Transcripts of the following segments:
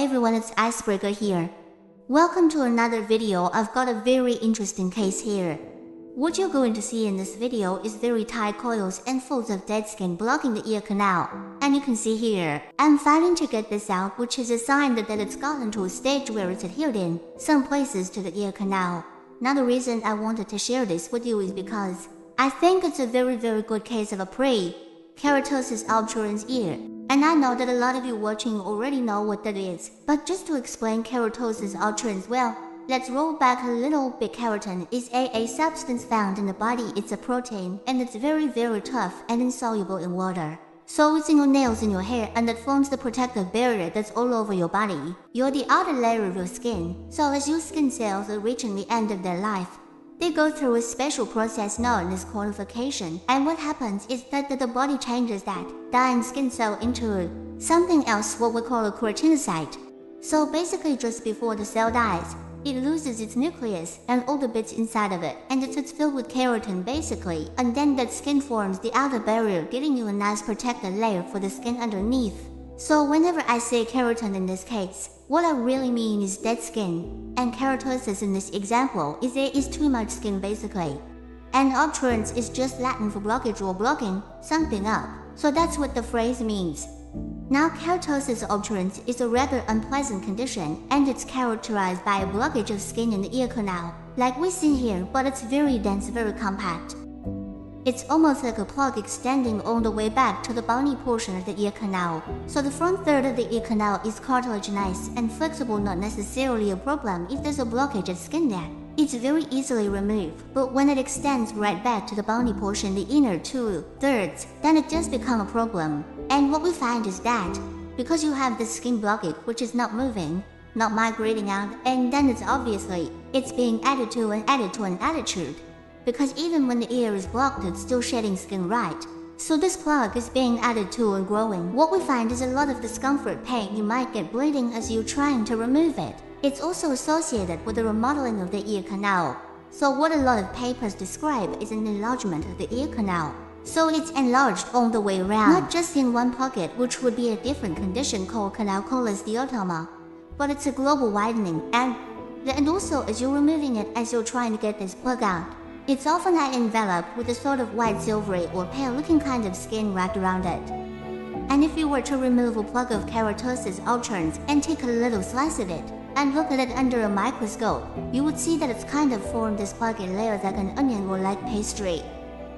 everyone, it's Icebreaker here. Welcome to another video. I've got a very interesting case here. What you're going to see in this video is very tight coils and folds of dead skin blocking the ear canal. And you can see here, I'm fighting to get this out, which is a sign that it's gotten to a stage where it's adhered in some places to the ear canal. Now the reason I wanted to share this with you is because I think it's a very good case of a pre-keratosis obstruens ear. And I know that a lot of you watching already know what that is, but just to explain keratosis obstruens well, let's roll back a little bit. Keratin is a substance found in the body. It's a protein, and it's very tough and insoluble in water. So it's in your nails, in your hair, and that forms the protective barrier that's all over your body. You're the outer layer of your skin. So as your skin cells are reaching the end of their life, they go through a special process known as qualification. And what happens is that the body changes that dying skin cell into something else, what we call a keratinocyte. So basically just before the cell dies, it loses its nucleus and all the bits inside of it, and it's filled with keratin basically, and then that skin forms the outer barrier, giving you a nice protected layer for the skin underneath. So whenever I say keratin in this case, what I really mean is dead skin, and keratosis in this example is too much skin basically. And obstruens is just Latin for blockage or blocking something up, so that's what the phrase means. Now keratosis obstruens is a rather unpleasant condition, and it's characterized by a blockage of skin in the ear canal, like we see here, but it's very dense, very compact. It's almost like a plug extending all the way back to the bony portion of the ear canal. So the front third of the ear canal is cartilaginous and flexible, not necessarily a problem if there's a blockage of skin there. It's very easily removed, but when it extends right back to the bony portion, the inner 2/3, then it does become a problem. And what we find is that, because you have this skin blockage which is not moving, not migrating out, and then it's being added to an attitude. Because even when the ear is blocked, it's still shedding skin, right? So this plug is being added to and growing. What we find is a lot of discomfort, pain, you might get bleeding as you're trying to remove it. It's also associated with the remodeling of the ear canal. So what a lot of papers describe is an enlargement of the ear canal. So it's enlarged all the way around, not just in one pocket, which would be a different condition called canal cholesteatoma, but it's a global widening. And also as you're removing it, as you're trying to get this plug out, it's often enveloped with a sort of white, silvery, or pale-looking kind of skin wrapped around it. And if you were to remove a plug of keratosis obstruens and take a little slice of it, and look at it under a microscope, you would see that it's kind of formed this plug in layers like an onion or like pastry.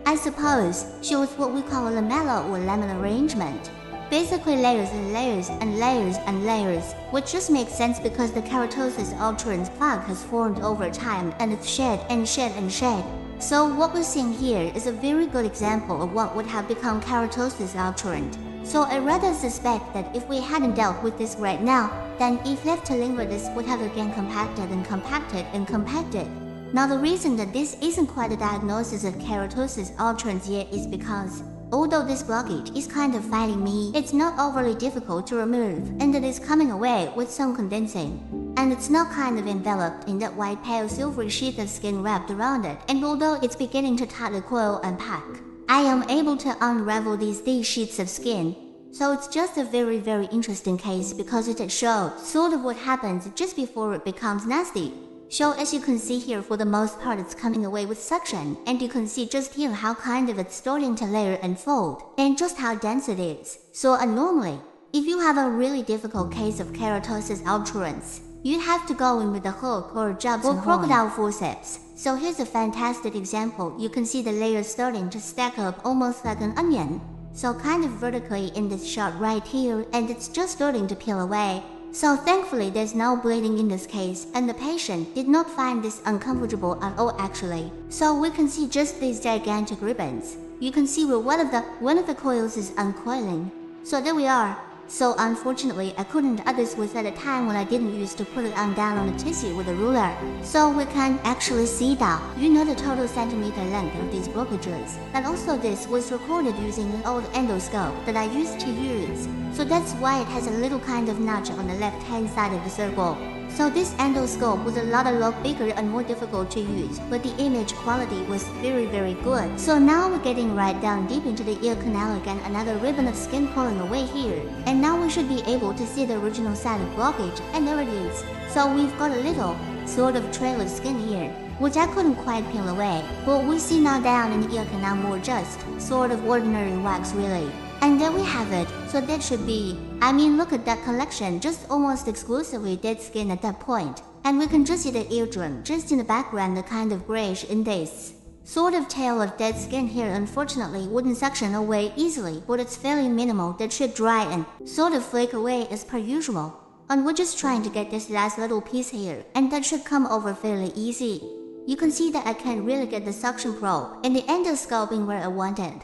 I suppose shows what we call a lamella or laminar arrangement. Basically layers and layers and layers and layers, which just makes sense because the keratosis obstruens plug has formed over time, and it's shed and shed and shed. So what we're seeing here is a very good example of what would have become keratosis obstruent. So I rather suspect that if we hadn't dealt with this right now, then if left to linger, this would have again compacted and compacted and compacted. Now the reason that this isn't quite a diagnosis of keratosis obstruens yet is because, although this blockage is kind of fighting me, it's not overly difficult to remove, and it is coming away with some condensing. And it's not kind of enveloped in that white pale silvery sheath of skin wrapped around it, and although it's beginning to tightly coil and pack, I am able to unravel these sheets of skin. So it's just a very interesting case because it shows sort of what happens just before it becomes nasty. So as you can see here, for the most part it's coming away with suction, and you can see just here how kind of it's starting to layer and fold, and just how dense it is. So normally, if you have a really difficult case of keratosis obstruens, you'd have to go in with a hook or a jab or crocodile forceps. So here's a fantastic example. You can see the layers starting to stack up almost like an onion. So kind of vertically in this shot right here, and it's just starting to peel away. So thankfully there's no bleeding in this case, and the patient did not find this uncomfortable at all actually. So we can see just these gigantic ribbons. You can see where one of the coils is uncoiling. So there we are. So unfortunately I couldn't add this was at a time when I didn't use to put it down on the tissue with a ruler. So we can actually see that, the total centimeter length of these blockages. And also this was recorded using an old endoscope that I used to use. So that's why it has a little kind of notch on the left hand side of the circle. So this endoscope was a lot bigger and more difficult to use, but the image quality was very good. So now we're getting right down deep into the ear canal again, another ribbon of skin pulling away here. And and now we should be able to see the original side of blockage, and there it is. So we've got a little, sort of trailer skin here, which I couldn't quite peel away, but we see now down in the ear canal more just, sort of ordinary wax really. And there we have it, so that should be, look at that collection, just almost exclusively dead skin at that point. And we can just see the eardrum, just in the background, the kind of grayish in this sort of tail of dead skin here unfortunately wouldn't suction away easily, but it's fairly minimal that should dry and sort of flake away as per usual. And we're just trying to get this last little piece here, and that should come over fairly easy. You can see that I can't really get the suction probe and the endoscoping where I wanted.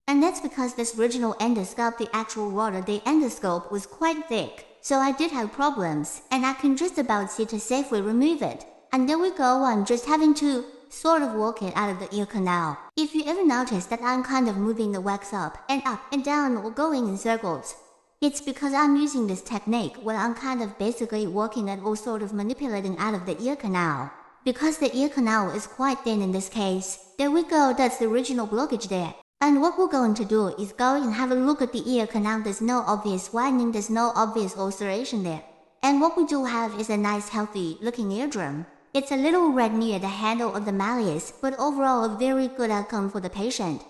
And that's because this original endoscope, the actual rod of the endoscope, was quite thick. So I did have problems, and I can just about see to safely remove it. And there we go, I'm just having to sort of work it out of the ear canal. If you ever notice that I'm kind of moving the wax up and down or going in circles, it's because I'm using this technique where I'm kind of basically working it or sort of manipulating out of the ear canal. Because the ear canal is quite thin in this case. There we go, that's the original blockage there. And what we're going to do is go and have a look at the ear canal. There's no obvious widening, there's no obvious ulceration there. And what we do have is a nice healthy looking eardrum. It's a little red near the handle of the malleus, but overall a very good outcome for the patient.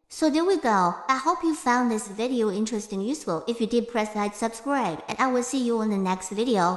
So there we go. I hope you found this video interesting, useful. If you did, press like, subscribe, and I will see you in the next video.